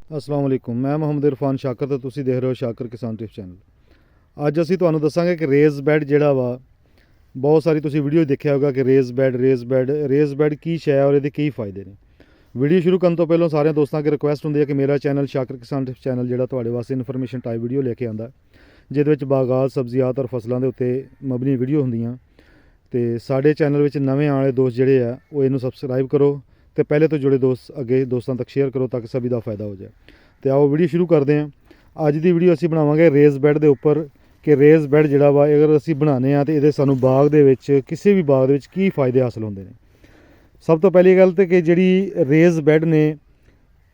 अस्सलाम वालेकुम। मैं मोहम्मद इरफान शाकर तो तुसी देख रहे हो शाकर किसान टिप्स चैनल। अज असी तुहानू दसांगे कि रेज़ बैड जिहड़ा वा बहुत सारी तुसी वीडियो देखिया होगा कि रेज़ बैड की शै है और ये की फ़ायदे ने। वीडियो शुरू करने तो पहलों सारे दोस्तों अगे रिक्वेस्ट होंदी है कि मेरा चैनल शाकर किसान टिप्स चैनल जिहड़ा तुहाडे वास्ते इन्फॉर्मेशन टाइप वीडियो लेके आंदा जिहदे विच बागात सब्जियात और फसलों के उत्ते मबनी वीडियो होंदियां। ते साडे चैनल विच नवें आने वाले दोस्त जिहड़े आ वो इनू सबसक्राइब करो तो पहले तो जुड़े दोस्त अगे दोस्तों तक शेयर करो ताकि सभी का फायदा हो जाए। तो आओ वीडियो शुरू करते हैं। अज की वीडियो असी बनावांगे रेज़ बैड के उपर कि रेज़ बैड जिहड़ा वा अगर असी बनाने तो ये सानू बाग दे विच किसी भी बाग दे विच की फायदे हासिल होंदे ने। सब तो पहली गल तो कि जिहड़ी रेज़ बैड ने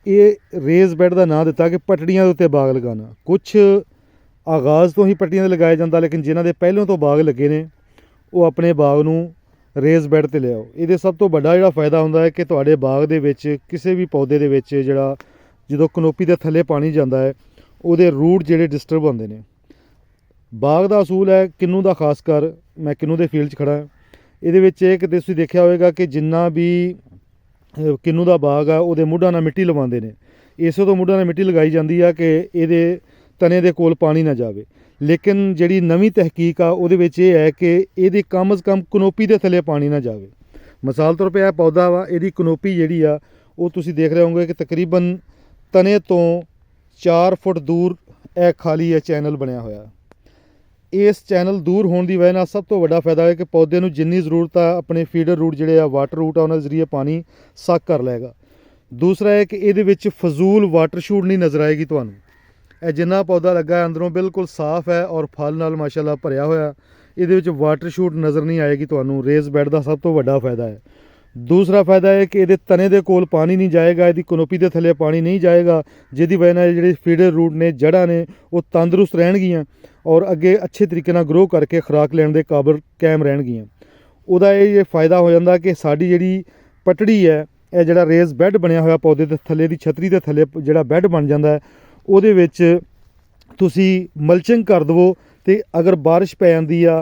ये रेज़ बैड का नाम दिता कि पटड़ियां दे उत्ते बाग लगाना। कुछ आगाज़ तो ही पट्टियां ते लगाया जाता लेकिन जिन्हां दे पहलों तो बाग लगे ने वो अपने बाग नू रेज़ बैड ते लियाओ। ये सब तो बड़ा जिहड़ा फायदा होंदा है कि तुहाडे बाग दे विच किसी भी पौधे दे विच जिहड़ा जो कनोपी के थले पानी जाता है वो रूट जिहड़े डिस्टर्ब होंदे ने। बाग का असूल है किन्नू का खास कर मैं किन्नू के फील्ड खड़ा ये कि तुसीं देखिया होएगा कि जिन्ना भी किन्नू का बाग है वो मुढ़ां नाल मिट्टी लवांदे ने। इस तो मुढ़ां नाल मिट्टी लगाई जाती है कि ये तने दे कोल पानी ना जाए। लेकिन जिहड़ी नवीं तहकीक आ उहदे विच ये है कि ये कम अज़ कम कनोपी के थले पानी ना जाए। मिसाल तौर पर यह पौधा वा ये कनोपी जिहड़ी आ वो तुसीं देख रहे होंगे कि तकरीबन तने तो 4 फुट दूर यह खाली है चैनल बनया होया। इस चैनल दूर होने की वजह सब तो बड़ा फायदा है कि पौधे नूं जिन्नी जरूरत है अपने फीडर रूट जिहड़े आ वाटर रूट आ उन्हां जरिए पानी सक कर लेगा। दूसरा है कि ये फजूल वाटर शूट नहीं नज़र आएगी तुहानूं। यह जिन्ना पौधा लगा है अंदरों बिल्कुल साफ है और फल नाल माशाअल्लाह भरिया होया। ये वाटर शूट नज़र नहीं आएगी तुहानूं। रेज़ बैड का सब तो बड़ा फायदा है। दूसरा फायदा है कि ये तने दे कोल पानी नहीं जाएगा, यदि कनोपी के थले पानी नहीं जाएगा जिसकी वजह नाल जिहड़े फीडर रूट ने जड़ा ने वो तंदुरुस्त रहणगियां और अगे अच्छे तरीके नाल ग्रो करके खुराक लैण दे काबिल कायम रहणगियां। उहदा ये फायदा हो जाता कि साडी जिहड़ी पटड़ी है यह जिहड़ा रेज़ बैड बनया होया पौधे के थले की छतरी के थले जिहड़ा बैड बन जाता है ਉਹਦੇ ਵਿੱਚ ਤੁਸੀਂ ਮਲਚਿੰਗ कर दवो तो अगर बारिश पै जाती आ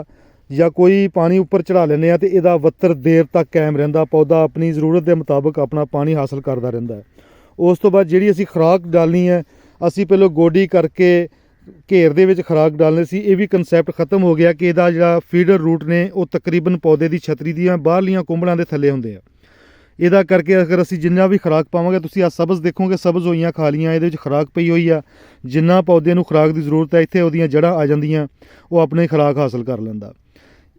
या कोई पानी उपर चढ़ा लेने तो यदा वत्तर देर तक कायम रहिंदा। पौधा अपनी जरूरत के मुताबिक अपना पानी हासिल करता रहिंदा है। उस तो बाद जिहड़ी असी खुराक डालनी है असी पहलों गोडी करके घेर दे विच खुराक डालनी सी। ये भी कंसैप्ट खत्म हो गया कि इहदा जिहड़ा फीडर रूट ने वो तकरीबन पौधे की छतरी दीआं बाहरलियां कुंभलां दे थल्ले हुंदे आ। इहदा करके अगर असी जिन्ना भी खुराक पावांगे तुसीं आ सब्ज़ देखोगे सब्ज़ होईयां खालियां इहदे विच खुराक पई होई आ। जिन्ना पौधे नूं खुराक की जरूरत है इत्थे उहदियां जड़ां आ जांदियां वो अपनी खुराक हासिल कर लैंदा।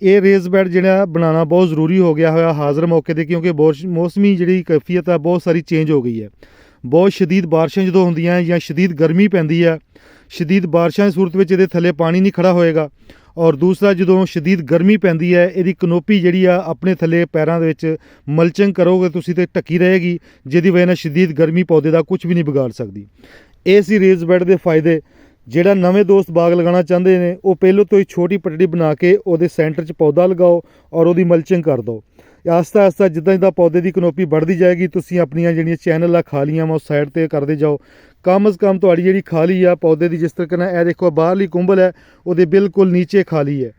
ये रेज़ बैड जिहड़ा बनाना बहुत जरूरी हो गया होया हाज़र मौके ते क्योंकि मौसमी जिहड़ी कैफियत है बहुत सारी चेंज हो गई है। बहुत शदीद बारिशां जदों होंदियां या शदीद गर्मी पैंदी है शदीद बारिशां की सूरत विच इहदे थल्ले पानी नहीं खड़ा होएगा। और दूसरा जो शदीद गर्मी पैंदी है यदी कनोपी जिहड़ी आ अपने थल्ले पैरां दे विच मल्चिंग करोगे तुसीं ते ढकी रहेगी जिहदी वजह नाल शदीद गर्मी पौधे का कुछ भी नहीं बिगाड़ सकती। ये सी रेज़ बैड के फायदे। जिहड़ा नवे दोस्त बाग लगाना चाहते हैं वो पहलों तो ही छोटी पटड़ी बना के वो सेंटर च पौधा लगाओ और वो मल्चिंग कर दो। आस्ता आस्ता जिदा जिदा पौधे की कनोपी बढ़ती जाएगी तुसीं अपनियां जिहड़ियां चैनल आ खालियां वा उस साइड पर करते जाओ। कम अज़ कम तुहाड़ी जिहड़ी खाली आ पौधे की जिस तरीके नाल देखो बाहरली कुंभल है वो बिल्कुल नीचे खाली है।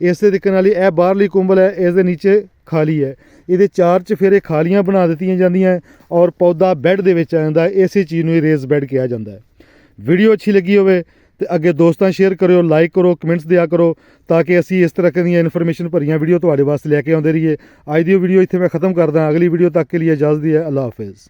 इस तरीके नाल यह बाहरली कुंभल है इस नीचे खाली है। ये 4 चफेरे खालियां बना दित्तियां जांदियां और पौधा बैड दे विच आ जांदा है। इस चीज़ नूं रेज़ बैड कहा जाता है। वीडियो अच्छी लगी होवे तो अगे दोस्तों शेयर करो लाइक करो कमेंट्स दिया करो ताकि असी इस तरह की इन्फॉर्मेशन भरियां वीडियो तुहाडे वास्ते लैके आउंदे रहिए। अज दी वीडियो इत्थे मैं खत्म करदा। अगली वीडियो तक के लिए इजाज़त दी है। अल्लाह हाफिज़।